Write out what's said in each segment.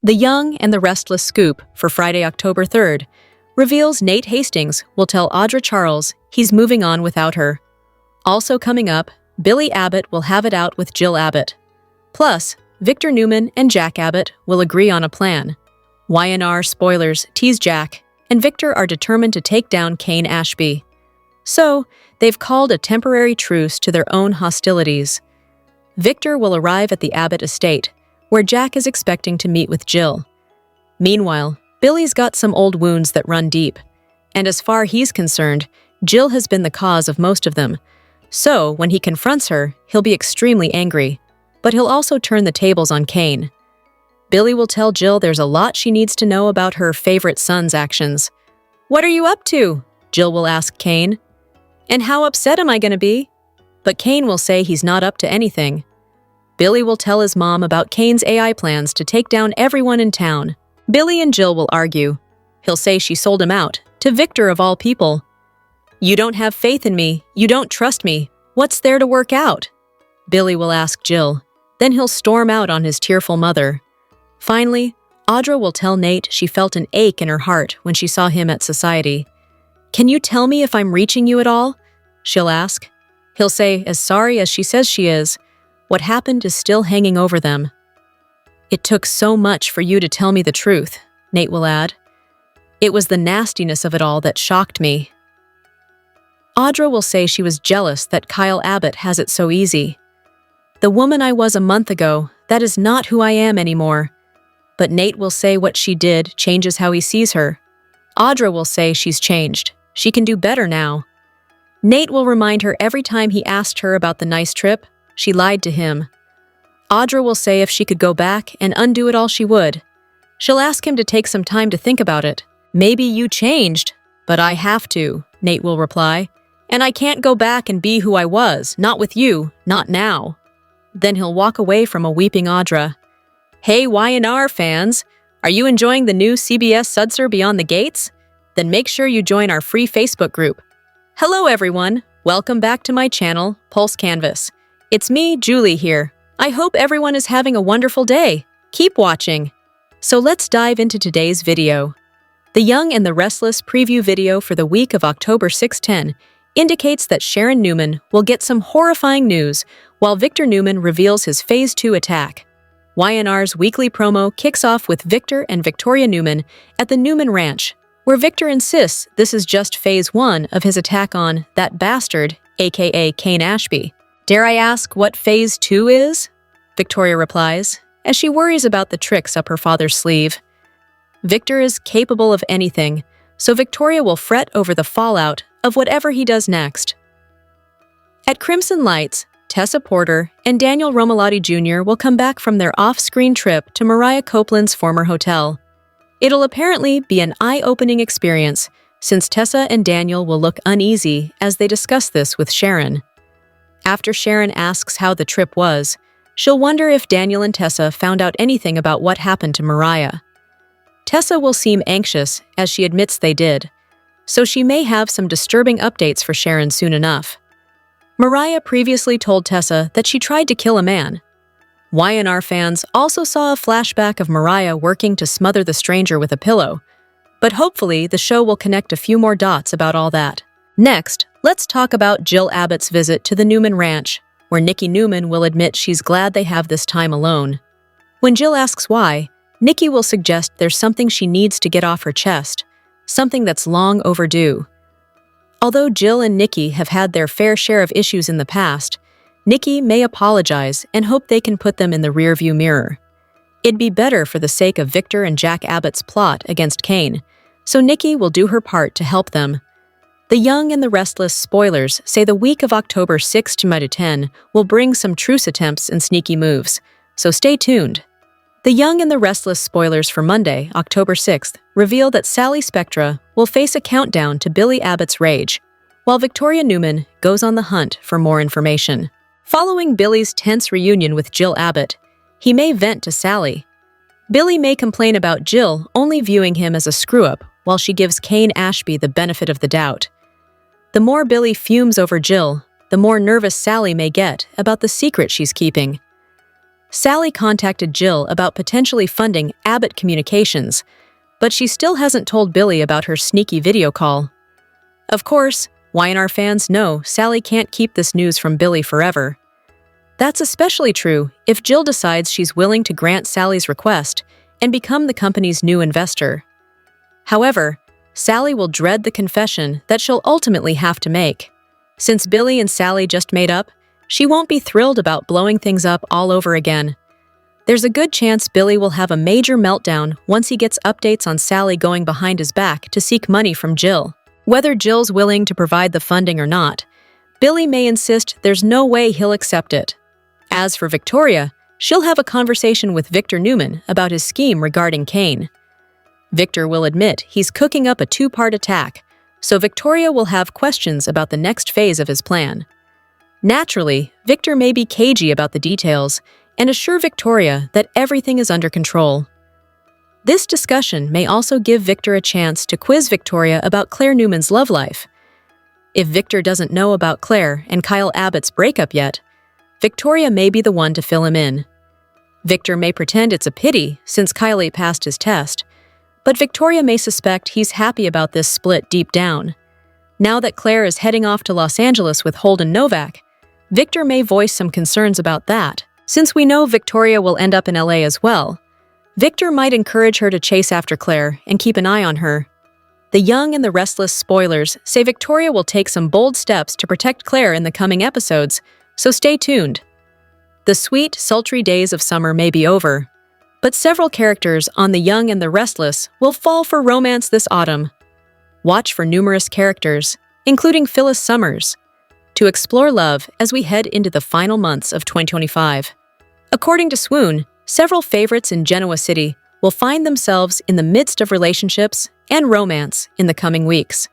The Young and the Restless scoop for Friday, October 3rd, reveals Nate Hastings will tell Audra Charles he's moving on without her. Also coming up, Billy Abbott will have it out with Jill Abbott. Plus, Victor Newman and Jack Abbott will agree on a plan. Y&R spoilers tease Jack, and Victor are determined to take down Kane Ashby. So, they've called a temporary truce to their own hostilities. Victor will arrive at the Abbott estate, where Jack is expecting to meet with Jill. Meanwhile, Billy's got some old wounds that run deep, and as far he's concerned, Jill has been the cause of most of them. So, when he confronts her, he'll be extremely angry, but he'll also turn the tables on Kane. Billy will tell Jill there's a lot she needs to know about her favorite son's actions. "What are you up to?" Jill will ask Kane. "And how upset am I going to be?" But Kane will say he's not up to anything. Billy will tell his mom about Kane's AI plans to take down everyone in town. Billy and Jill will argue. He'll say she sold him out, to Victor of all people. "You don't have faith in me, you don't trust me, what's there to work out?" Billy will ask Jill. Then he'll storm out on his tearful mother. Finally, Audra will tell Nate she felt an ache in her heart when she saw him at society. "Can you tell me if I'm reaching you at all?" she'll ask. He'll say, as sorry as she says she is, what happened is still hanging over them. "It took so much for you to tell me the truth," Nate will add. "It was the nastiness of it all that shocked me." Audra will say she was jealous that Kyle Abbott has it so easy. "The woman I was a month ago, that is not who I am anymore." But Nate will say what she did changes how he sees her. Audra will say she's changed. She can do better now. Nate will remind her every time he asked her about the nice trip, she lied to him. Audra will say if she could go back and undo it all, she would. She'll ask him to take some time to think about it. "Maybe you changed, but I have to," Nate will reply. "And I can't go back and be who I was, not with you, not now." Then he'll walk away from a weeping Audra. Hey Y&R fans, are you enjoying the new CBS Sudser Beyond the Gates? Then make sure you join our free Facebook group. Hello everyone, welcome back to my channel, Pulse Canvas. It's me, Julie here. I hope everyone is having a wonderful day. Keep watching. So let's dive into today's video. The Young and the Restless preview video for the week of October 6-10 indicates that Sharon Newman will get some horrifying news while Victor Newman reveals his Phase 2 attack. Y&R's weekly promo kicks off with Victor and Victoria Newman at the Newman Ranch, where Victor insists this is just Phase 1 of his attack on that bastard, aka Kane Ashby. "Dare I ask what Phase 2 is?" Victoria replies, as she worries about the tricks up her father's sleeve. Victor is capable of anything, so Victoria will fret over the fallout of whatever he does next. At Crimson Lights, Tessa Porter and Daniel Romalotti Jr. will come back from their off-screen trip to Mariah Copeland's former hotel. It'll apparently be an eye-opening experience, since Tessa and Daniel will look uneasy as they discuss this with Sharon. After Sharon asks how the trip was, she'll wonder if Daniel and Tessa found out anything about what happened to Mariah. Tessa will seem anxious, as she admits they did, so she may have some disturbing updates for Sharon soon enough. Mariah previously told Tessa that she tried to kill a man. Y&R fans also saw a flashback of Mariah working to smother the stranger with a pillow, but hopefully the show will connect a few more dots about all that. Next, let's talk about Jill Abbott's visit to the Newman Ranch, where Nikki Newman will admit she's glad they have this time alone. When Jill asks why, Nikki will suggest there's something she needs to get off her chest, something that's long overdue. Although Jill and Nikki have had their fair share of issues in the past, Nikki may apologize and hope they can put them in the rearview mirror. It'd be better for the sake of Victor and Jack Abbott's plot against Kane, so Nikki will do her part to help them. The Young and the Restless spoilers say the week of October 6-10 will bring some truce attempts and sneaky moves, so stay tuned. The Young and the Restless spoilers for Monday, October 6th, reveal that Sally Spectra will face a countdown to Billy Abbott's rage, while Victoria Newman goes on the hunt for more information. Following Billy's tense reunion with Jill Abbott, he may vent to Sally. Billy may complain about Jill only viewing him as a screw-up while she gives Kane Ashby the benefit of the doubt. The more Billy fumes over Jill, the more nervous Sally may get about the secret she's keeping. Sally contacted Jill about potentially funding Abbott Communications, but she still hasn't told Billy about her sneaky video call. Of course, Y&R fans know Sally can't keep this news from Billy forever. That's especially true if Jill decides she's willing to grant Sally's request and become the company's new investor. However, Sally will dread the confession that she'll ultimately have to make. Since Billy and Sally just made up, she won't be thrilled about blowing things up all over again. There's a good chance Billy will have a major meltdown once he gets updates on Sally going behind his back to seek money from Jill. Whether Jill's willing to provide the funding or not, Billy may insist there's no way he'll accept it. As for Victoria, she'll have a conversation with Victor Newman about his scheme regarding Kane. Victor will admit he's cooking up a two-part attack, so Victoria will have questions about the next phase of his plan. Naturally, Victor may be cagey about the details and assure Victoria that everything is under control. This discussion may also give Victor a chance to quiz Victoria about Claire Newman's love life. If Victor doesn't know about Claire and Kyle Abbott's breakup yet, Victoria may be the one to fill him in. Victor may pretend it's a pity since Kylie passed his test, but Victoria may suspect he's happy about this split deep down. Now that Claire is heading off to Los Angeles with Holden Novak, Victor may voice some concerns about that. Since we know Victoria will end up in LA as well, Victor might encourage her to chase after Claire and keep an eye on her. The Young and the Restless spoilers say Victoria will take some bold steps to protect Claire in the coming episodes, so stay tuned. The sweet, sultry days of summer may be over, but several characters on The Young and the Restless will fall for romance this autumn. Watch for numerous characters, including Phyllis Summers, to explore love as we head into the final months of 2025. According to Swoon, several favorites in Genoa City will find themselves in the midst of relationships and romance in the coming weeks.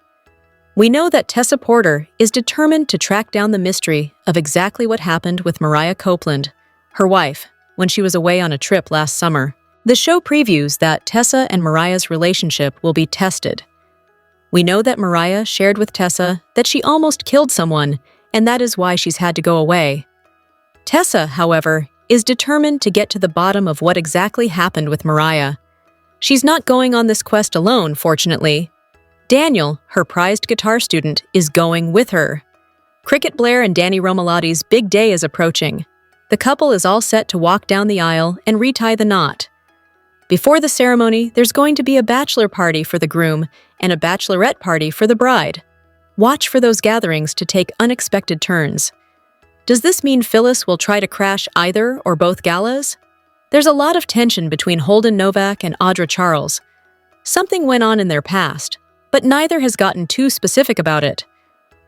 We know that Tessa Porter is determined to track down the mystery of exactly what happened with Mariah Copeland, her wife, when she was away on a trip last summer. The show previews that Tessa and Mariah's relationship will be tested. We know that Mariah shared with Tessa that she almost killed someone, and that is why she's had to go away. Tessa, however, is determined to get to the bottom of what exactly happened with Mariah. She's not going on this quest alone, fortunately. Daniel, her prized guitar student, is going with her. Cricket Blair and Danny Romalotti's big day is approaching. The couple is all set to walk down the aisle and retie the knot. Before the ceremony, there's going to be a bachelor party for the groom and a bachelorette party for the bride. Watch for those gatherings to take unexpected turns. Does this mean Phyllis will try to crash either or both galas? There's a lot of tension between Holden Novak and Audra Charles. Something went on in their past, but neither has gotten too specific about it.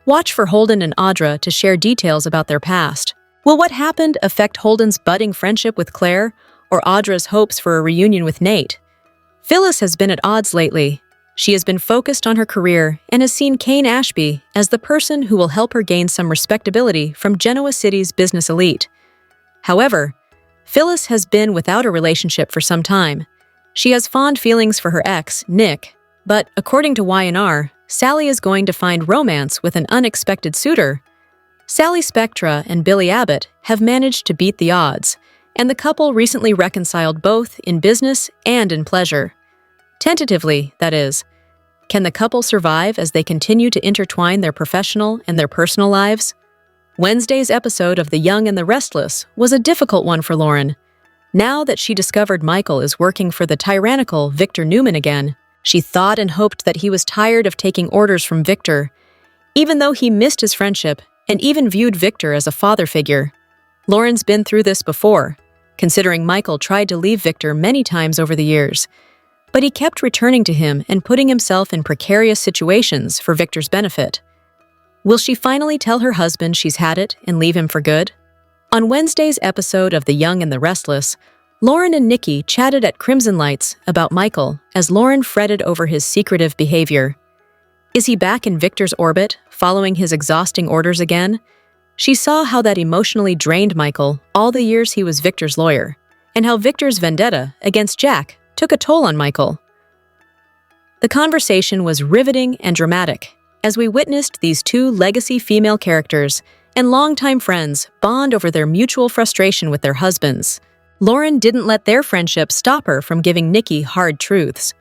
Watch for Holden and Audra to share details about their past. Will what happened affect Holden's budding friendship with Claire or Audra's hopes for a reunion with Nate? Phyllis has been at odds lately. She has been focused on her career and has seen Kane Ashby as the person who will help her gain some respectability from Genoa City's business elite. However, Phyllis has been without a relationship for some time. She has fond feelings for her ex, Nick, but according to Y&R, Sally is going to find romance with an unexpected suitor. Sally Spectra and Billy Abbott have managed to beat the odds, and the couple recently reconciled both in business and in pleasure. Tentatively, that is. Can the couple survive as they continue to intertwine their professional and their personal lives? Wednesday's episode of The Young and the Restless was a difficult one for Lauren. Now that she discovered Michael is working for the tyrannical Victor Newman again, she thought and hoped that he was tired of taking orders from Victor, even though he missed his friendship and even viewed Victor as a father figure. Lauren's been through this before, considering Michael tried to leave Victor many times over the years, but he kept returning to him and putting himself in precarious situations for Victor's benefit. Will she finally tell her husband she's had it and leave him for good? On Wednesday's episode of The Young and the Restless, Lauren and Nikki chatted at Crimson Lights about Michael as Lauren fretted over his secretive behavior. Is he back in Victor's orbit, following his exhausting orders again? She saw how that emotionally drained Michael all the years he was Victor's lawyer, and how Victor's vendetta against Jack took a toll on Michael. The conversation was riveting and dramatic as we witnessed these two legacy female characters and longtime friends bond over their mutual frustration with their husbands. Lauren didn't let their friendship stop her from giving Nikki hard truths.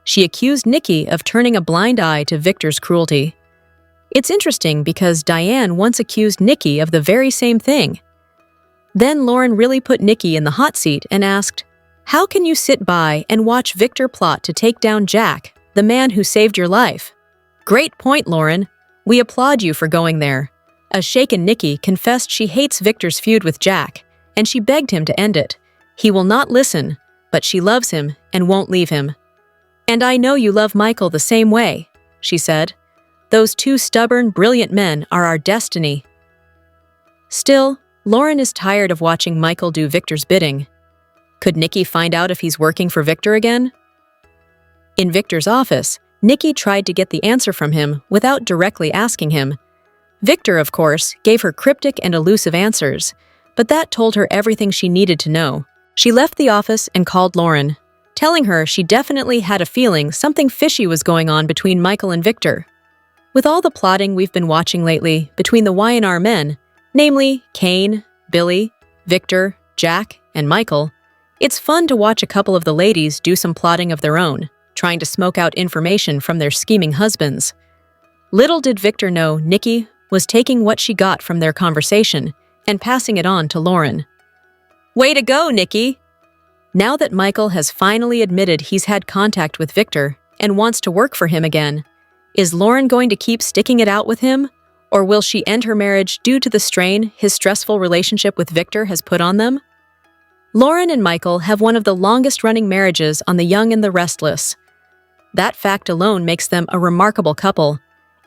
She accused Nikki of turning a blind eye to Victor's cruelty. It's interesting because Diane once accused Nikki of the very same thing. Then Lauren really put Nikki in the hot seat and asked, "How can you sit by and watch Victor plot to take down Jack, the man who saved your life?" Great point, Lauren. We applaud you for going there. A shaken Nikki confessed she hates Victor's feud with Jack, and she begged him to end it. He will not listen, but she loves him and won't leave him. "And I know you love Michael the same way," she said. "Those two stubborn, brilliant men are our destiny." Still, Lauren is tired of watching Michael do Victor's bidding. Could Nikki find out if he's working for Victor again? In Victor's office, Nikki tried to get the answer from him without directly asking him. Victor, of course, gave her cryptic and elusive answers, but that told her everything she needed to know. She left the office and called Lauren, telling her she definitely had a feeling something fishy was going on between Michael and Victor. With all the plotting we've been watching lately between the Y&R men, namely Kane, Billy, Victor, Jack, and Michael, it's fun to watch a couple of the ladies do some plotting of their own, trying to smoke out information from their scheming husbands. Little did Victor know Nikki was taking what she got from their conversation and passing it on to Lauren. "Way to go, Nikki!" Now that Michael has finally admitted he's had contact with Victor and wants to work for him again, is Lauren going to keep sticking it out with him, or will she end her marriage due to the strain his stressful relationship with Victor has put on them? Lauren and Michael have one of the longest-running marriages on The Young and the Restless. That fact alone makes them a remarkable couple,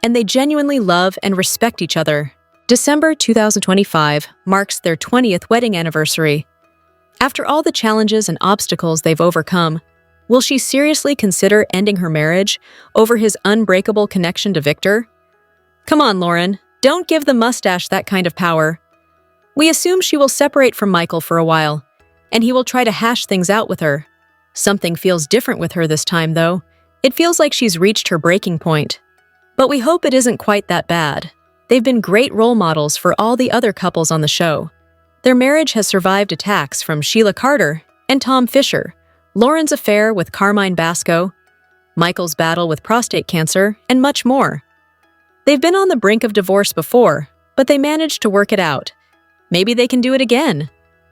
and they genuinely love and respect each other. December 2025 marks their 20th wedding anniversary. After all the challenges and obstacles they've overcome, will she seriously consider ending her marriage over his unbreakable connection to Victor? Come on, Lauren, don't give the mustache that kind of power. We assume she will separate from Michael for a while, and he will try to hash things out with her. Something feels different with her this time, though. It feels like she's reached her breaking point. But we hope it isn't quite that bad. They've been great role models for all the other couples on the show. Their marriage has survived attacks from Sheila Carter and Tom Fisher, Lauren's affair with Carmine Basco, Michael's battle with prostate cancer, and much more. They've been on the brink of divorce before, but they managed to work it out. Maybe they can do it again.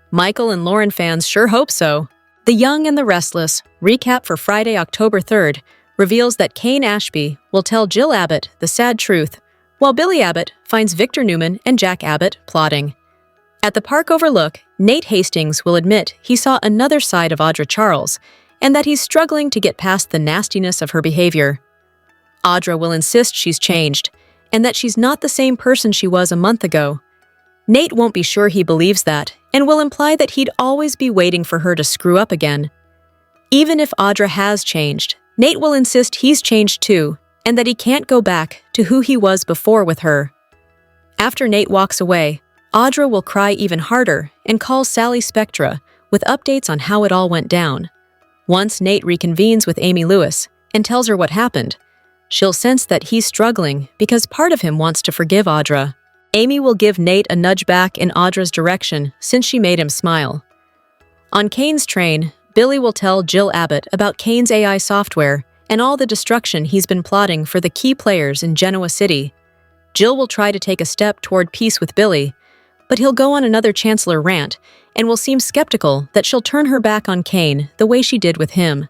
Michael and Lauren fans sure hope so. The Young and the Restless recap for Friday, October 3rd, reveals that Kane Ashby will tell Jill Abbott the sad truth, while Billy Abbott finds Victor Newman and Jack Abbott plotting. At the park overlook, Nate Hastings will admit he saw another side of Audra Charles, and that he's struggling to get past the nastiness of her behavior. Audra will insist she's changed, and that she's not the same person she was a month ago. Nate won't be sure he believes that, and will imply that he'd always be waiting for her to screw up again. Even if Audra has changed, Nate will insist he's changed too, and that he can't go back to who he was before with her. After Nate walks away, Audra will cry even harder and call Sally Spectra with updates on how it all went down. Once Nate reconvenes with Amy Lewis and tells her what happened, she'll sense that he's struggling because part of him wants to forgive Audra. Amy will give Nate a nudge back in Audra's direction since she made him smile. On Kane's train, Billy will tell Jill Abbott about Kane's AI software and all the destruction he's been plotting for the key players in Genoa City. Jill will try to take a step toward peace with Billy, but he'll go on another Chancellor rant and will seem skeptical that she'll turn her back on Kane the way she did with him.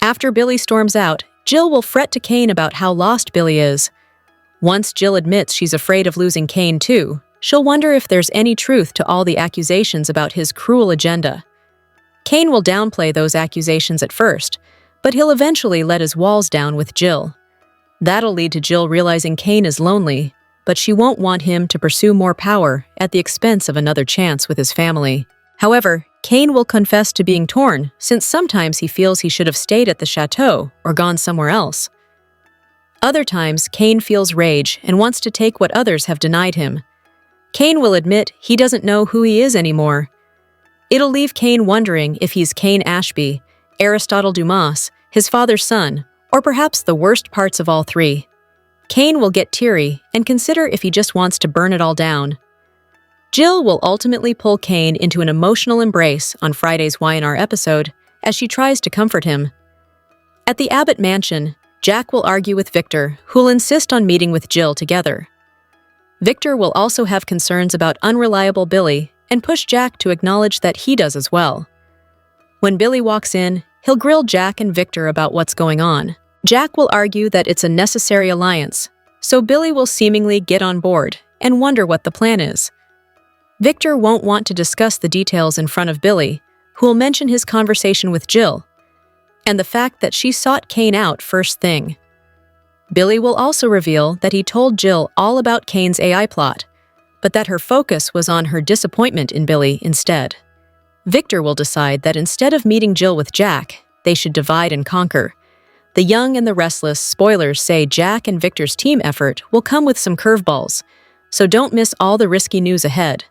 After Billy storms out, Jill will fret to Kane about how lost Billy is. Once Jill admits she's afraid of losing Kane too, she'll wonder if there's any truth to all the accusations about his cruel agenda. Kane will downplay those accusations at first, but he'll eventually let his walls down with Jill. That'll lead to Jill realizing Kane is lonely, but she won't want him to pursue more power at the expense of another chance with his family. However, Kane will confess to being torn, since sometimes he feels he should have stayed at the chateau or gone somewhere else. Other times, Kane feels rage and wants to take what others have denied him. Kane will admit he doesn't know who he is anymore. It'll leave Kane wondering if he's Kane Ashby, Aristotle Dumas, his father's son, or perhaps the worst parts of all three. Kane will get teary and consider if he just wants to burn it all down. Jill will ultimately pull Kane into an emotional embrace on Friday's Y&R episode as she tries to comfort him. At the Abbott mansion, Jack will argue with Victor, who'll insist on meeting with Jill together. Victor will also have concerns about unreliable Billy and push Jack to acknowledge that he does as well. When Billy walks in, he'll grill Jack and Victor about what's going on. Jack will argue that it's a necessary alliance, so Billy will seemingly get on board and wonder what the plan is. Victor won't want to discuss the details in front of Billy, who will mention his conversation with Jill, and the fact that she sought Kane out first thing. Billy will also reveal that he told Jill all about Kane's AI plot, but that her focus was on her disappointment in Billy instead. Victor will decide that instead of meeting Jill with Jack, they should divide and conquer. The Young and the Restless spoilers say Jack and Victor's team effort will come with some curveballs, so don't miss all the risky news ahead.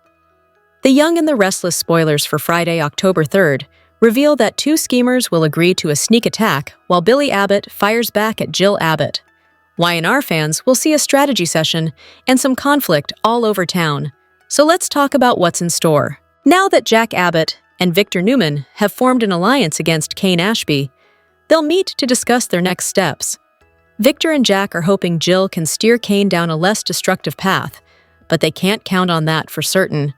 The Young and the Restless spoilers for Friday, October 3rd, reveal that two schemers will agree to a sneak attack while Billy Abbott fires back at Jill Abbott. Y&R fans will see a strategy session and some conflict all over town, so let's talk about what's in store. Now that Jack Abbott and Victor Newman have formed an alliance against Kane Ashby, they'll meet to discuss their next steps. Victor and Jack are hoping Jill can steer Kane down a less destructive path, but they can't count on that for certain.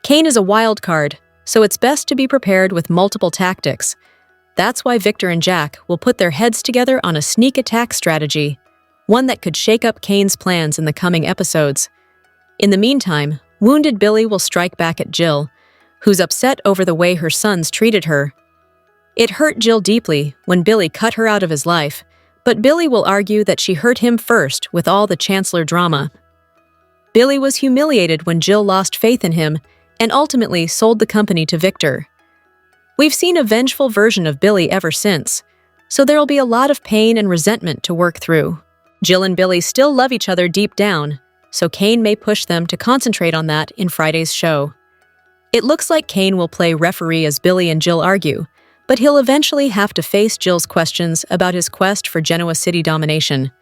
Kane is a wild card, so it's best to be prepared with multiple tactics. That's why Victor and Jack will put their heads together on a sneak attack strategy, one that could shake up Kane's plans in the coming episodes. In the meantime, wounded Billy will strike back at Jill, who's upset over the way her sons treated her. It hurt Jill deeply when Billy cut her out of his life, but Billy will argue that she hurt him first with all the Chancellor drama. Billy was humiliated when Jill lost faith in him and ultimately sold the company to Victor. We've seen a vengeful version of Billy ever since, so there'll be a lot of pain and resentment to work through. Jill and Billy still love each other deep down, so Kane may push them to concentrate on that in Friday's show. It looks like Kane will play referee as Billy and Jill argue, but he'll eventually have to face Jill's questions about his quest for Genoa City domination.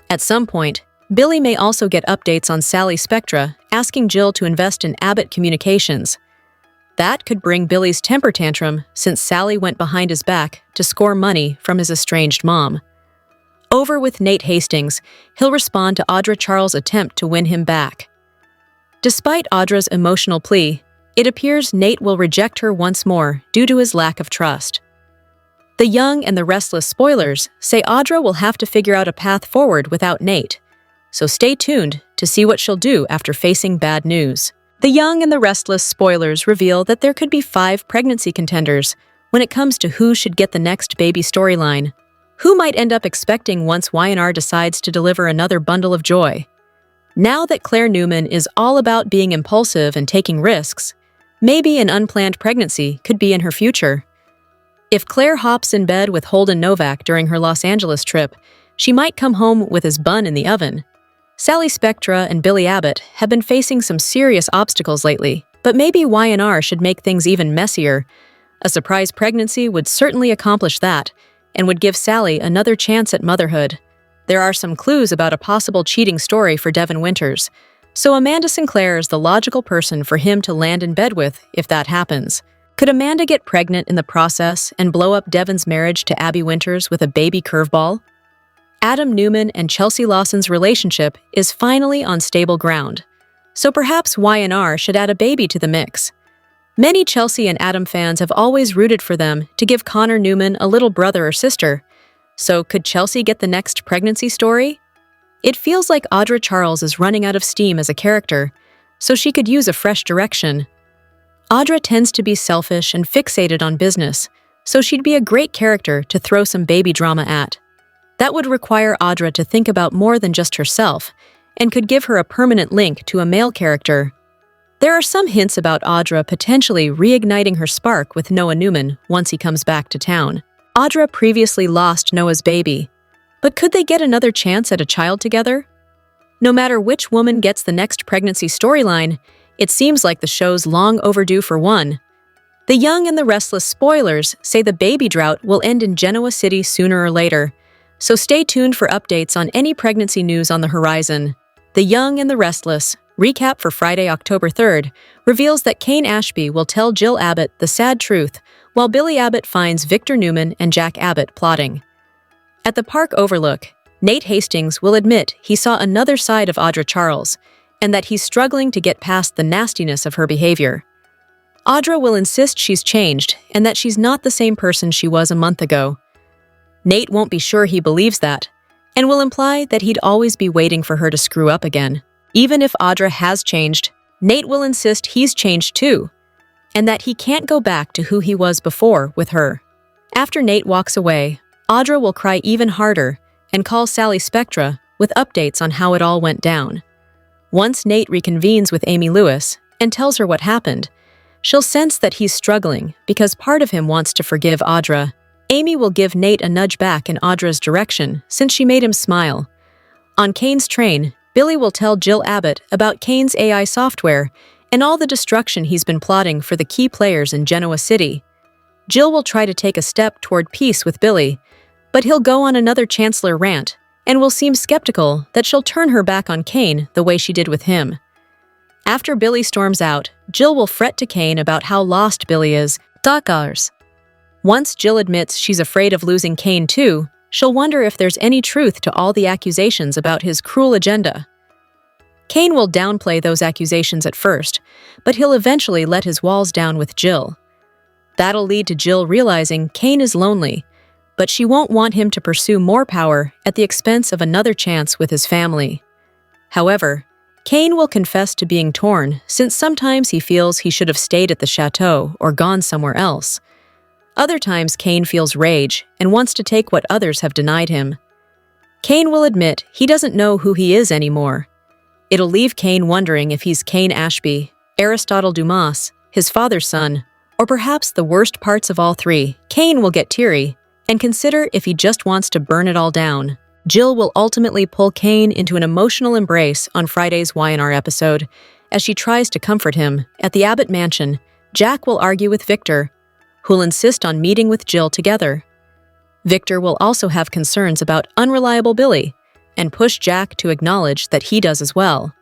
At some point, Billy may also get updates on Sally Spectra, asking Jill to invest in Abbott Communications. That could bring Billy's temper tantrum since Sally went behind his back to score money from his estranged mom. Over with Nate Hastings, he'll respond to Audra Charles' attempt to win him back. Despite Audra's emotional plea, it appears Nate will reject her once more due to his lack of trust. The Young and the Restless spoilers say Audra will have to figure out a path forward without Nate, so stay tuned to see what she'll do after facing bad news. The Young and the Restless spoilers reveal that there could be 5 pregnancy contenders when it comes to who should get the next baby storyline. Who might end up expecting once Y&R decides to deliver another bundle of joy? Now that Claire Newman is all about being impulsive and taking risks, maybe an unplanned pregnancy could be in her future. If Claire hops in bed with Holden Novak during her Los Angeles trip, she might come home with his bun in the oven. Sally Spectra and Billy Abbott have been facing some serious obstacles lately, but maybe Y&R should make things even messier. A surprise pregnancy would certainly accomplish that, and would give Sally another chance at motherhood. There are some clues about a possible cheating story for Devin Winters, so Amanda Sinclair is the logical person for him to land in bed with if that happens. Could Amanda get pregnant in the process and blow up Devin's marriage to Abby Winters with a baby curveball? Adam Newman and Chelsea Lawson's relationship is finally on stable ground, so perhaps Y&R should add a baby to the mix. Many Chelsea and Adam fans have always rooted for them to give Connor Newman a little brother or sister, so could Chelsea get the next pregnancy story? It feels like Audra Charles is running out of steam as a character, so she could use a fresh direction. Audra tends to be selfish and fixated on business, so she'd be a great character to throw some baby drama at. That would require Audra to think about more than just herself, and could give her a permanent link to a male character. There are some hints about Audra potentially reigniting her spark with Noah Newman once he comes back to town. Audra previously lost Noah's baby, but could they get another chance at a child together? No matter which woman gets the next pregnancy storyline, it seems like the show's long overdue for one. The Young and the Restless spoilers say the baby drought will end in Genoa City sooner or later, so stay tuned for updates on any pregnancy news on the horizon. The Young and the Restless, Recap for Friday, October 3rd, reveals that Kane Ashby will tell Jill Abbott the sad truth, while Billy Abbott finds Victor Newman and Jack Abbott plotting. At the park overlook, Nate Hastings will admit he saw another side of Audra Charles, and that he's struggling to get past the nastiness of her behavior. Audra will insist she's changed and that she's not the same person she was a month ago. Nate won't be sure he believes that, and will imply that he'd always be waiting for her to screw up again. Even if Audra has changed, Nate will insist he's changed too, and that he can't go back to who he was before with her. After Nate walks away, Audra will cry even harder and call Sally Spectra with updates on how it all went down. Once Nate reconvenes with Amy Lewis and tells her what happened, she'll sense that he's struggling because part of him wants to forgive Audra. Amy will give Nate a nudge back in Audra's direction since she made him smile. On Kane's train, Billy will tell Jill Abbott about Kane's AI software and all the destruction he's been plotting for the key players in Genoa City. Jill will try to take a step toward peace with Billy, but he'll go on another Chancellor rant and will seem skeptical that she'll turn her back on Kane the way she did with him. After Billy storms out, Jill will fret to Kane about how lost Billy is. Once Jill admits she's afraid of losing Kane too, she'll wonder if there's any truth to all the accusations about his cruel agenda. Kane will downplay those accusations at first, but he'll eventually let his walls down with Jill. That'll lead to Jill realizing Kane is lonely, but she won't want him to pursue more power at the expense of another chance with his family. However, Kane will confess to being torn since sometimes he feels he should have stayed at the chateau or gone somewhere else. Other times Kane feels rage and wants to take what others have denied him. Kane will admit he doesn't know who he is anymore. It'll leave Kane wondering if he's Kane Ashby, Aristotle Dumas, his father's son, or perhaps the worst parts of all three. Kane will get teary and consider if he just wants to burn it all down. Jill will ultimately pull Kane into an emotional embrace on Friday's Y&R episode. As she tries to comfort him, at the Abbott mansion, Jack will argue with Victor, who'll insist on meeting with Jill together. Victor will also have concerns about unreliable Billy and push Jack to acknowledge that he does as well.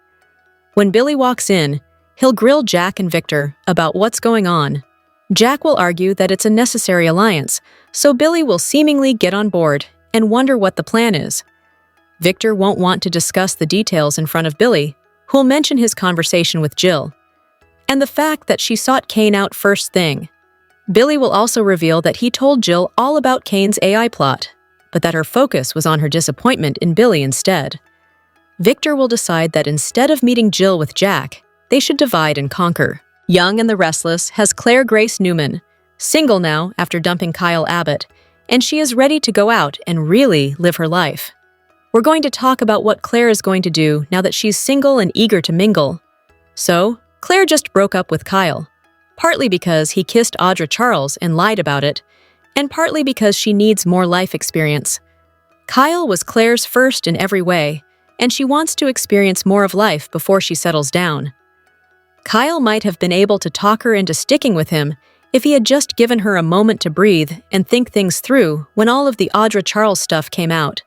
When Billy walks in, he'll grill Jack and Victor about what's going on. Jack will argue that it's a necessary alliance, so Billy will seemingly get on board and wonder what the plan is. Victor won't want to discuss the details in front of Billy, who'll mention his conversation with Jill, and the fact that she sought Kane out first thing. Billy will also reveal that he told Jill all about Kane's AI plot, but that her focus was on her disappointment in Billy instead. Victor will decide that instead of meeting Jill with Jack, they should divide and conquer. Young and the Restless has Claire Grace Newman, single now after dumping Kyle Abbott, and she is ready to go out and really live her life. We're going to talk about what Claire is going to do now that she's single and eager to mingle. So, Claire just broke up with Kyle, partly because he kissed Audra Charles and lied about it, and partly because she needs more life experience. Kyle was Claire's first in every way, and she wants to experience more of life before she settles down. Kyle might have been able to talk her into sticking with him if he had just given her a moment to breathe and think things through when all of the Audra Charles stuff came out.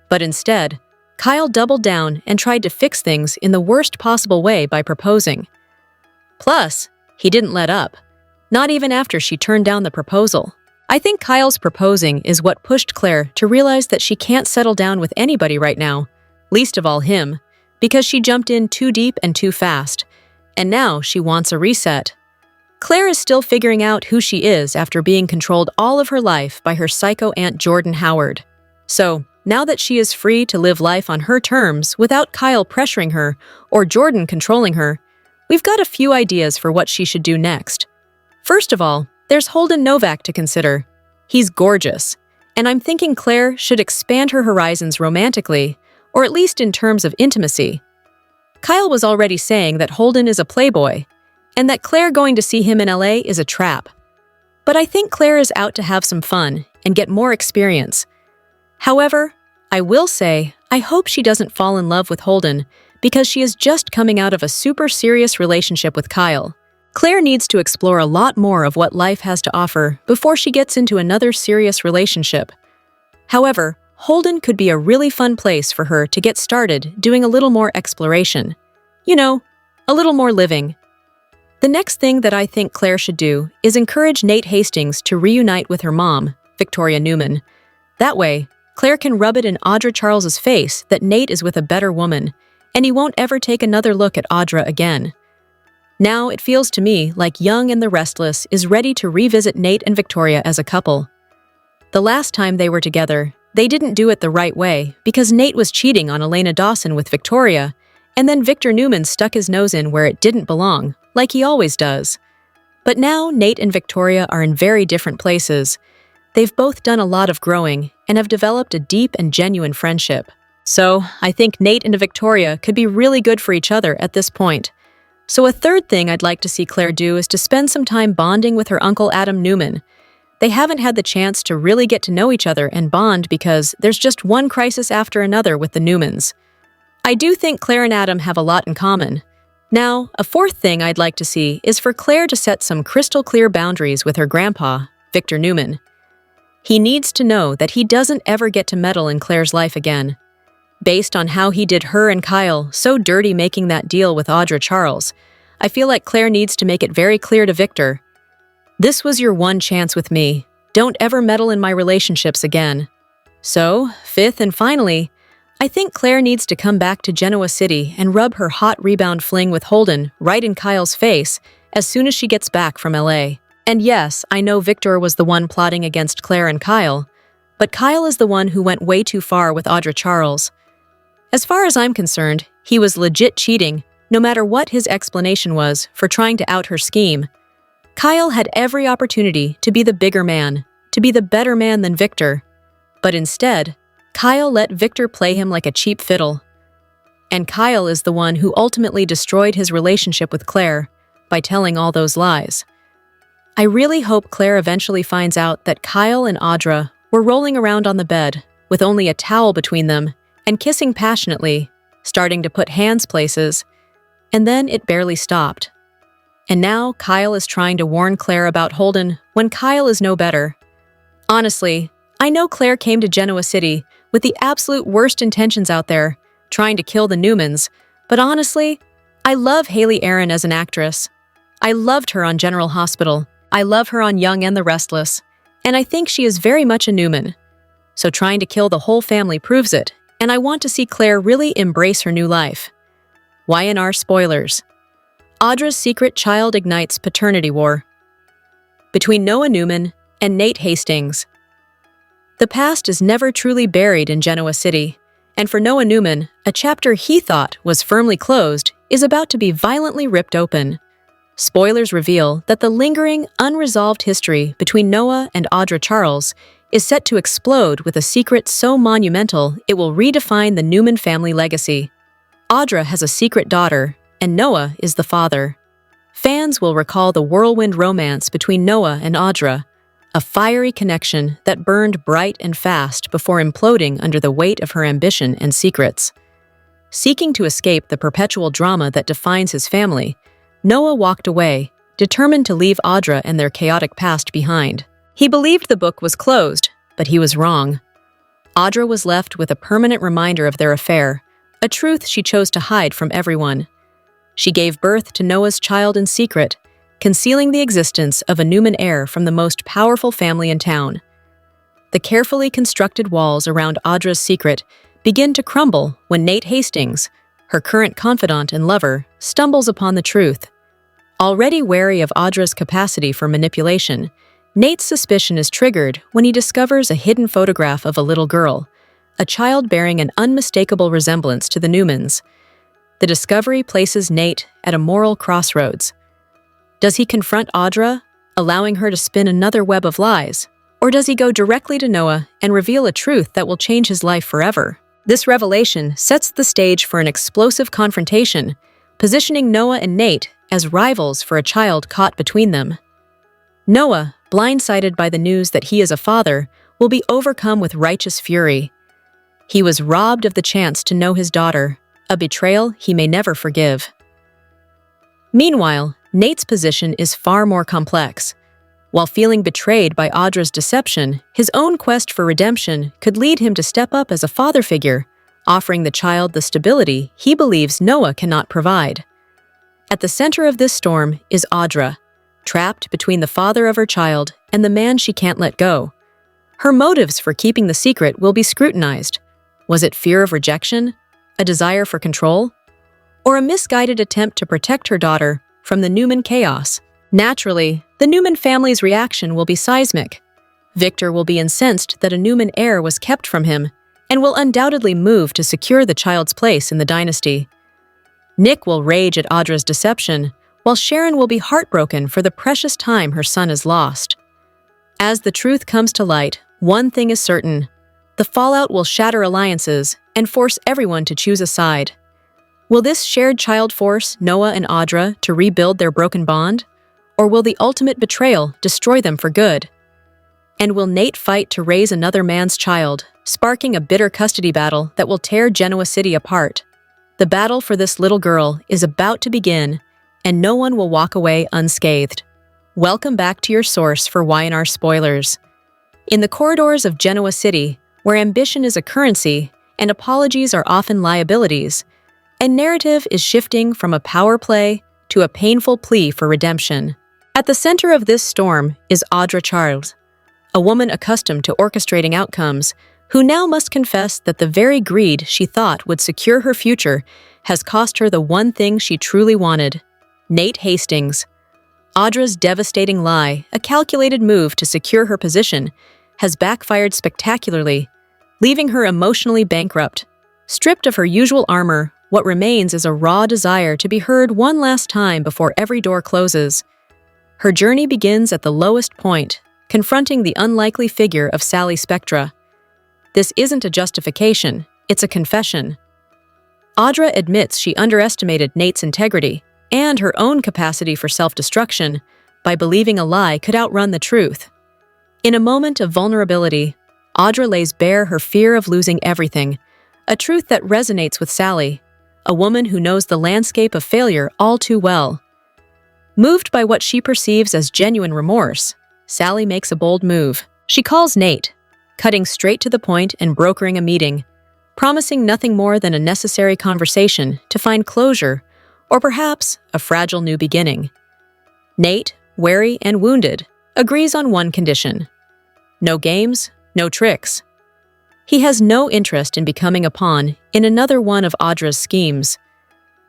But instead, Kyle doubled down and tried to fix things in the worst possible way by proposing. Plus, he didn't let up, not even after she turned down the proposal. I think Kyle's proposing is what pushed Claire to realize that she can't settle down with anybody right now, least of all him, because she jumped in too deep and too fast, and now she wants a reset. Claire is still figuring out who she is after being controlled all of her life by her psycho Aunt Jordan Howard. So, now that she is free to live life on her terms without Kyle pressuring her or Jordan controlling her, we've got a few ideas for what she should do next. First of all, there's Holden Novak to consider. He's gorgeous, and I'm thinking Claire should expand her horizons romantically, or at least in terms of intimacy. Kyle was already saying that Holden is a playboy, and that Claire going to see him in LA is a trap. But I think Claire is out to have some fun and get more experience. However, I will say I hope she doesn't fall in love with Holden because she is just coming out of a super serious relationship with Kyle. Claire needs to explore a lot more of what life has to offer before she gets into another serious relationship. However, Holden could be a really fun place for her to get started doing a little more exploration. You know, a little more living. The next thing that I think Claire should do is encourage Nate Hastings to reunite with her mom, Victoria Newman. That way, Claire can rub it in Audra Charles's face that Nate is with a better woman, and he won't ever take another look at Audra again. Now it feels to me like Young and the Restless is ready to revisit Nate and Victoria as a couple. The last time they were together, they didn't do it the right way because Nate was cheating on Elena Dawson with Victoria, and then Victor Newman stuck his nose in where it didn't belong, like he always does. But now Nate and Victoria are in very different places. They've both done a lot of growing and have developed a deep and genuine friendship. So I think Nate and Victoria could be really good for each other at this point. So a third thing I'd like to see Claire do is to spend some time bonding with her uncle Adam Newman. They haven't had the chance to really get to know each other and bond because there's just one crisis after another with the Newmans. I do think Claire and Adam have a lot in common. Now, a fourth thing I'd like to see is for Claire to set some crystal clear boundaries with her grandpa, Victor Newman. He needs to know that he doesn't ever get to meddle in Claire's life again. Based on how he did her and Kyle so dirty making that deal with Audra Charles, I feel like Claire needs to make it very clear to Victor, "This was your one chance with me. Don't ever meddle in my relationships again." So, fifth and finally, I think Claire needs to come back to Genoa City and rub her hot rebound fling with Holden right in Kyle's face as soon as she gets back from LA. And yes, I know Victor was the one plotting against Claire and Kyle, but Kyle is the one who went way too far with Audra Charles. As far as I'm concerned, he was legit cheating, no matter what his explanation was for trying to out her scheme. Kyle had every opportunity to be the bigger man, to be the better man than Victor. But instead, Kyle let Victor play him like a cheap fiddle. And Kyle is the one who ultimately destroyed his relationship with Claire by telling all those lies. I really hope Claire eventually finds out that Kyle and Audra were rolling around on the bed with only a towel between them and kissing passionately, starting to put hands places, and then it barely stopped. And now Kyle is trying to warn Claire about Holden when Kyle is no better. Honestly, I know Claire came to Genoa City with the absolute worst intentions out there, trying to kill the Newmans, but honestly, I love Haley Aaron as an actress. I loved her on General Hospital. I love her on Young and the Restless, and I think she is very much a Newman. So trying to kill the whole family proves it, and I want to see Claire really embrace her new life. Y&R spoilers. Audra's secret child ignites paternity war. Between Noah Newman and Nate Hastings. The past is never truly buried in Genoa City, and for Noah Newman, a chapter he thought was firmly closed is about to be violently ripped open. Spoilers reveal that the lingering, unresolved history between Noah and Audra Charles is set to explode with a secret so monumental it will redefine the Newman family legacy. Audra has a secret daughter, and Noah is the father. Fans will recall the whirlwind romance between Noah and Audra, a fiery connection that burned bright and fast before imploding under the weight of her ambition and secrets. Seeking to escape the perpetual drama that defines his family, Noah walked away, determined to leave Audra and their chaotic past behind. He believed the book was closed, but he was wrong. Audra was left with a permanent reminder of their affair, a truth she chose to hide from everyone. She gave birth to Noah's child in secret, concealing the existence of a Newman heir from the most powerful family in town. The carefully constructed walls around Audra's secret begin to crumble when Nate Hastings, her current confidant and lover, stumbles upon the truth. Already wary of Audra's capacity for manipulation, Nate's suspicion is triggered when he discovers a hidden photograph of a little girl, a child bearing an unmistakable resemblance to the Newmans. The discovery places Nate at a moral crossroads. Does he confront Audra, allowing her to spin another web of lies? Or does he go directly to Noah and reveal a truth that will change his life forever? This revelation sets the stage for an explosive confrontation, positioning Noah and Nate as rivals for a child caught between them. Noah, blindsided by the news that he is a father, will be overcome with righteous fury. He was robbed of the chance to know his daughter, a betrayal he may never forgive. Meanwhile, Nate's position is far more complex. While feeling betrayed by Audra's deception, his own quest for redemption could lead him to step up as a father figure, offering the child the stability he believes Noah cannot provide. At the center of this storm is Audra, trapped between the father of her child and the man she can't let go. Her motives for keeping the secret will be scrutinized. Was it fear of rejection, a desire for control, or a misguided attempt to protect her daughter from the Newman chaos? Naturally, the Newman family's reaction will be seismic. Victor will be incensed that a Newman heir was kept from him and will undoubtedly move to secure the child's place in the dynasty. Nick will rage at Audra's deception, while Sharon will be heartbroken for the precious time her son has lost. As the truth comes to light, one thing is certain: the fallout will shatter alliances and force everyone to choose a side. Will this shared child force Noah and Audra to rebuild their broken bond? Or will the ultimate betrayal destroy them for good? And will Nate fight to raise another man's child, sparking a bitter custody battle that will tear Genoa City apart? The battle for this little girl is about to begin, and no one will walk away unscathed. Welcome back to your source for Y&R spoilers. In the corridors of Genoa City, where ambition is a currency and apologies are often liabilities, a narrative is shifting from a power play to a painful plea for redemption. At the center of this storm is Audra Charles, a woman accustomed to orchestrating outcomes, who now must confess that the very greed she thought would secure her future has cost her the one thing she truly wanted: Nate Hastings. Audra's devastating lie, a calculated move to secure her position, has backfired spectacularly, leaving her emotionally bankrupt. Stripped of her usual armor, what remains is a raw desire to be heard one last time before every door closes. Her journey begins at the lowest point, confronting the unlikely figure of Sally Spectra. This isn't a justification, it's a confession. Audra admits she underestimated Nate's integrity and her own capacity for self-destruction by believing a lie could outrun the truth. In a moment of vulnerability, Audra lays bare her fear of losing everything, a truth that resonates with Sally, a woman who knows the landscape of failure all too well. Moved by what she perceives as genuine remorse, Sally makes a bold move. She calls Nate, cutting straight to the point and brokering a meeting, promising nothing more than a necessary conversation to find closure, or perhaps a fragile new beginning. Nate, wary and wounded, agrees on one condition: no games, no tricks. He has no interest in becoming a pawn in another one of Audra's schemes.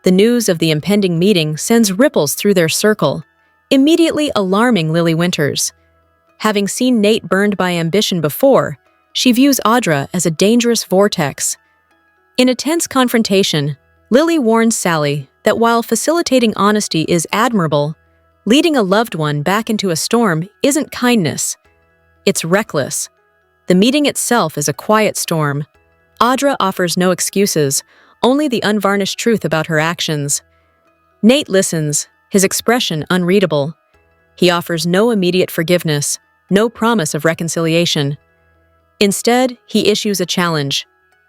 The news of the impending meeting sends ripples through their circle, immediately alarming Lily Winters. Having seen Nate burned by ambition before, she views Audra as a dangerous vortex. In a tense confrontation, Lily warns Sally that while facilitating honesty is admirable, leading a loved one back into a storm isn't kindness. It's reckless. The meeting itself is a quiet storm. Audra offers no excuses, only the unvarnished truth about her actions. Nate listens, his expression unreadable. He offers no immediate forgiveness, no promise of reconciliation. Instead, he issues a challenge,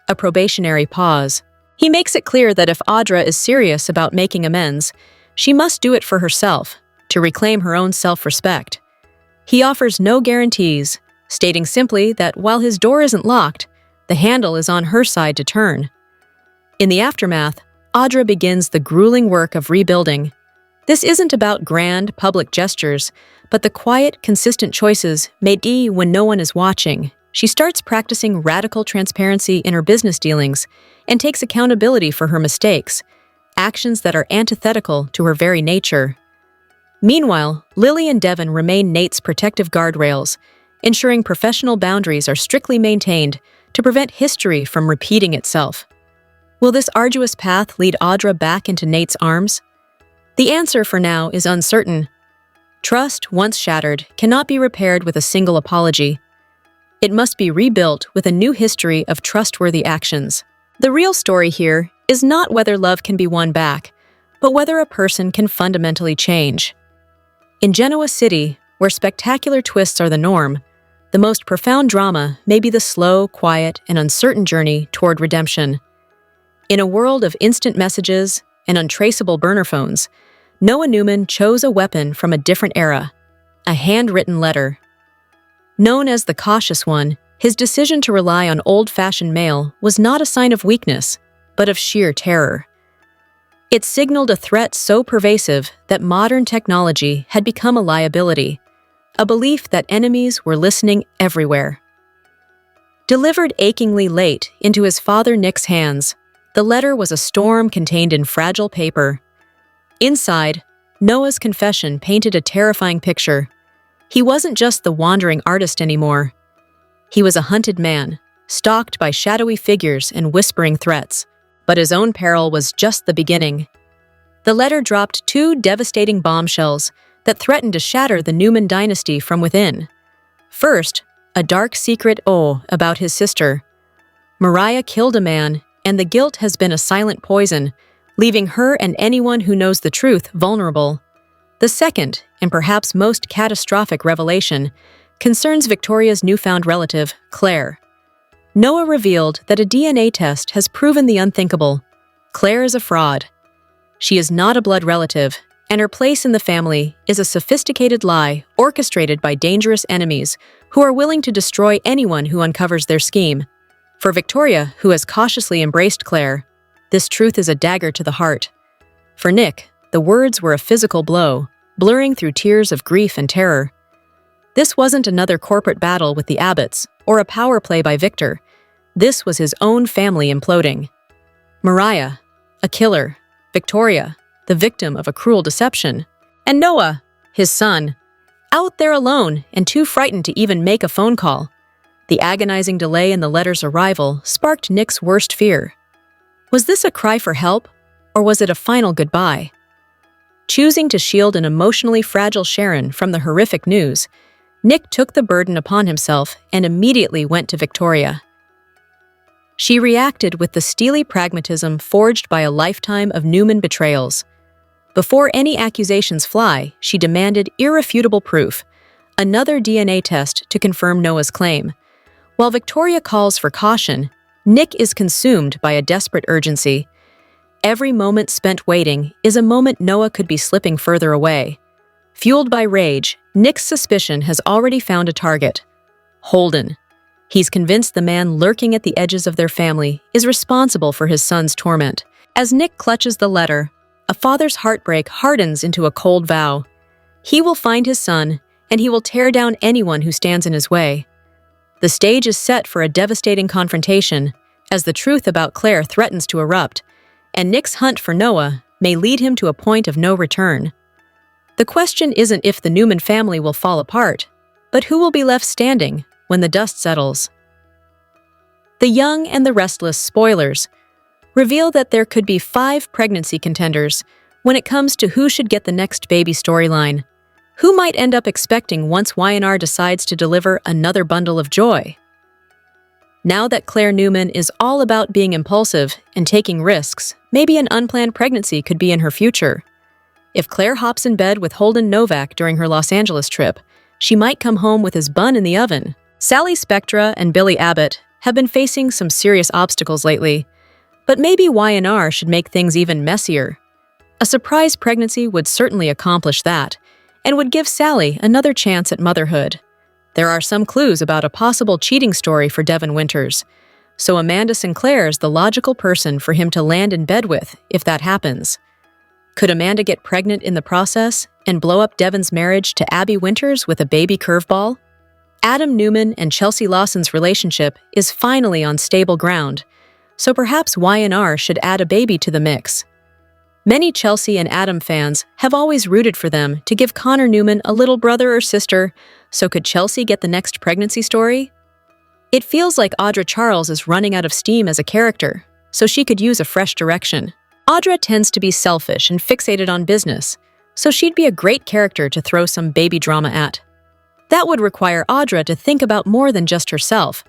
a probationary pause. He makes it clear that if Audra is serious about making amends, she must do it for herself, to reclaim her own self-respect. He offers no guarantees, stating simply that while his door isn't locked, the handle is on her side to turn. In the aftermath, Audra begins the grueling work of rebuilding. This isn't about grand, public gestures, but the quiet, consistent choices made when no one is watching. She starts practicing radical transparency in her business dealings and takes accountability for her mistakes, actions that are antithetical to her very nature. Meanwhile, Lily and Devon remain Nate's protective guardrails, ensuring professional boundaries are strictly maintained to prevent history from repeating itself. Will this arduous path lead Audra back into Nate's arms? The answer for now is uncertain. Trust, once shattered, cannot be repaired with a single apology. It must be rebuilt with a new history of trustworthy actions. The real story here is not whether love can be won back, but whether a person can fundamentally change. In Genoa City, where spectacular twists are the norm, the most profound drama may be the slow, quiet, and uncertain journey toward redemption. In a world of instant messages and untraceable burner phones, Noah Newman chose a weapon from a different era, a handwritten letter. Known as the Cautious One, His decision to rely on old-fashioned mail was not a sign of weakness, but of sheer terror. It signaled a threat so pervasive that modern technology had become a liability, a belief that enemies were listening everywhere. Delivered achingly late into his father Nick's hands, the letter was a storm contained in fragile paper. Inside, Noah's confession painted a terrifying picture. He wasn't just the wandering artist anymore. He was a hunted man, stalked by shadowy figures and whispering threats. But his own peril was just the beginning. The letter dropped two devastating bombshells that threatened to shatter the Newman dynasty from within. First, a dark secret about his sister. Mariah killed a man, and the guilt has been a silent poison, leaving her and anyone who knows the truth vulnerable. The second, and perhaps most catastrophic revelation, concerns Victoria's newfound relative, Claire. Noah revealed that a DNA test has proven the unthinkable. Claire is a fraud. She is not a blood relative, and her place in the family is a sophisticated lie orchestrated by dangerous enemies who are willing to destroy anyone who uncovers their scheme. For Victoria, who has cautiously embraced Claire, this truth is a dagger to the heart. For Nick, the words were a physical blow, blurring through tears of grief and terror. This wasn't another corporate battle with the Abbotts or a power play by Victor. This was his own family imploding. Mariah, a killer. Victoria, the victim of a cruel deception. And Noah, his son, out there alone and too frightened to even make a phone call. The agonizing delay in the letter's arrival sparked Nick's worst fear. Was this a cry for help, or was it a final goodbye? Choosing to shield an emotionally fragile Sharon from the horrific news, Nick took the burden upon himself and immediately went to Victoria. She reacted with the steely pragmatism forged by a lifetime of Newman betrayals. Before any accusations fly, she demanded irrefutable proof, another DNA test to confirm Noah's claim. While Victoria calls for caution, Nick is consumed by a desperate urgency. Every moment spent waiting is a moment Noah could be slipping further away. Fueled by rage, Nick's suspicion has already found a target: Holden. He's convinced the man lurking at the edges of their family is responsible for his son's torment. As Nick clutches the letter, a father's heartbreak hardens into a cold vow. He will find his son, and he will tear down anyone who stands in his way. The stage is set for a devastating confrontation, as the truth about Claire threatens to erupt, and Nick's hunt for Noah may lead him to a point of no return. The question isn't if the Newman family will fall apart, but who will be left standing when the dust settles. The Young and the Restless spoilers reveal that there could be 5 pregnancy contenders when it comes to who should get the next baby storyline. Who might end up expecting once Y&R decides to deliver another bundle of joy? Now that Claire Newman is all about being impulsive and taking risks, maybe an unplanned pregnancy could be in her future. If Claire hops in bed with Holden Novak during her Los Angeles trip, she might come home with his bun in the oven. Sally Spectra and Billy Abbott have been facing some serious obstacles lately, but maybe Y&R should make things even messier. A surprise pregnancy would certainly accomplish that, and would give Sally another chance at motherhood. There are some clues about a possible cheating story for Devin Winters, so Amanda Sinclair's the logical person for him to land in bed with if that happens. Could Amanda get pregnant in the process and blow up Devin's marriage to Abby Winters with a baby curveball? Adam Newman and Chelsea Lawson's relationship is finally on stable ground, so perhaps Y&R should add a baby to the mix. Many Chelsea and Adam fans have always rooted for them to give Connor Newman a little brother or sister, so could Chelsea get the next pregnancy story? It feels like Audra Charles is running out of steam as a character, so she could use a fresh direction. Audra tends to be selfish and fixated on business, so she'd be a great character to throw some baby drama at. That would require Audra to think about more than just herself,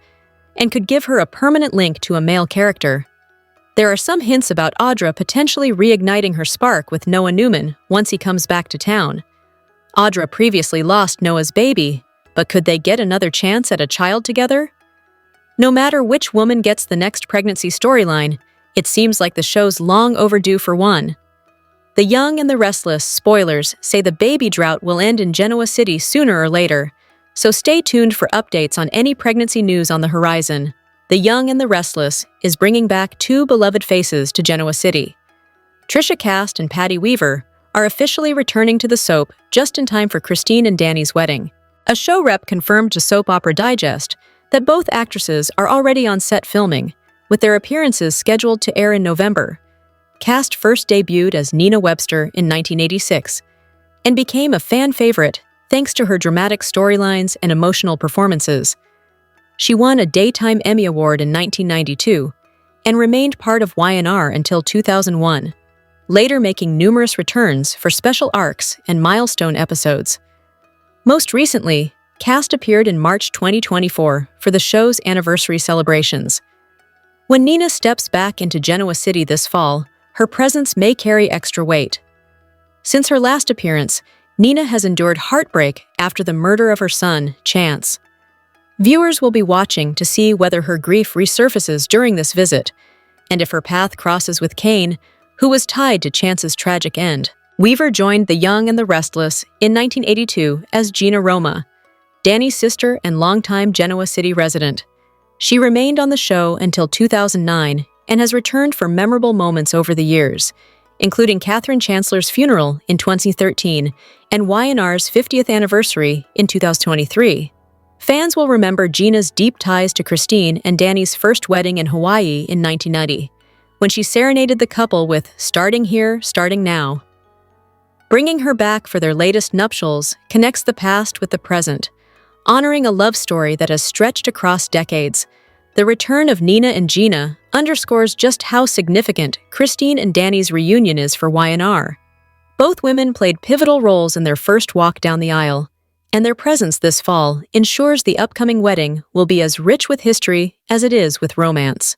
and could give her a permanent link to a male character. There are some hints about Audra potentially reigniting her spark with Noah Newman once he comes back to town. Audra previously lost Noah's baby, but could they get another chance at a child together? No matter which woman gets the next pregnancy storyline, it seems like the show's long overdue for one. The Young and the Restless spoilers say the baby drought will end in Genoa City sooner or later, So stay tuned for updates on any pregnancy news on the horizon. The Young and the Restless is bringing back two beloved faces to Genoa City. Trisha Cast and Patty Weaver are officially returning to the soap just in time for Christine and Danny's wedding. A show rep confirmed to Soap Opera Digest that both actresses are already on set filming, with their appearances scheduled to air in November. Cast first debuted as Nina Webster in 1986 and became a fan favorite thanks to her dramatic storylines and emotional performances. She won a Daytime Emmy Award in 1992 and remained part of Y&R until 2001, later making numerous returns for special arcs and milestone episodes. Most recently, Cast appeared in March 2024 for the show's anniversary celebrations. When Nina steps back into Genoa City this fall, her presence may carry extra weight. Since her last appearance, Nina has endured heartbreak after the murder of her son, Chance. Viewers will be watching to see whether her grief resurfaces during this visit, and if her path crosses with Kane, who was tied to Chance's tragic end. Weaver joined The Young and the Restless in 1982 as Gina Roma, Danny's sister and longtime Genoa City resident. She remained on the show until 2009 and has returned for memorable moments over the years, including Catherine Chancellor's funeral in 2013 and Y&R's 50th anniversary in 2023. Fans will remember Gina's deep ties to Christine and Danny's first wedding in Hawaii in 1990, when she serenaded the couple with "Starting Here, Starting Now." Bringing her back for their latest nuptials connects the past with the present, honoring a love story that has stretched across decades. The return of Nina and Gina underscores just how significant Christine and Danny's reunion is for Y&R. Both women played pivotal roles in their first walk down the aisle, and their presence this fall ensures the upcoming wedding will be as rich with history as it is with romance.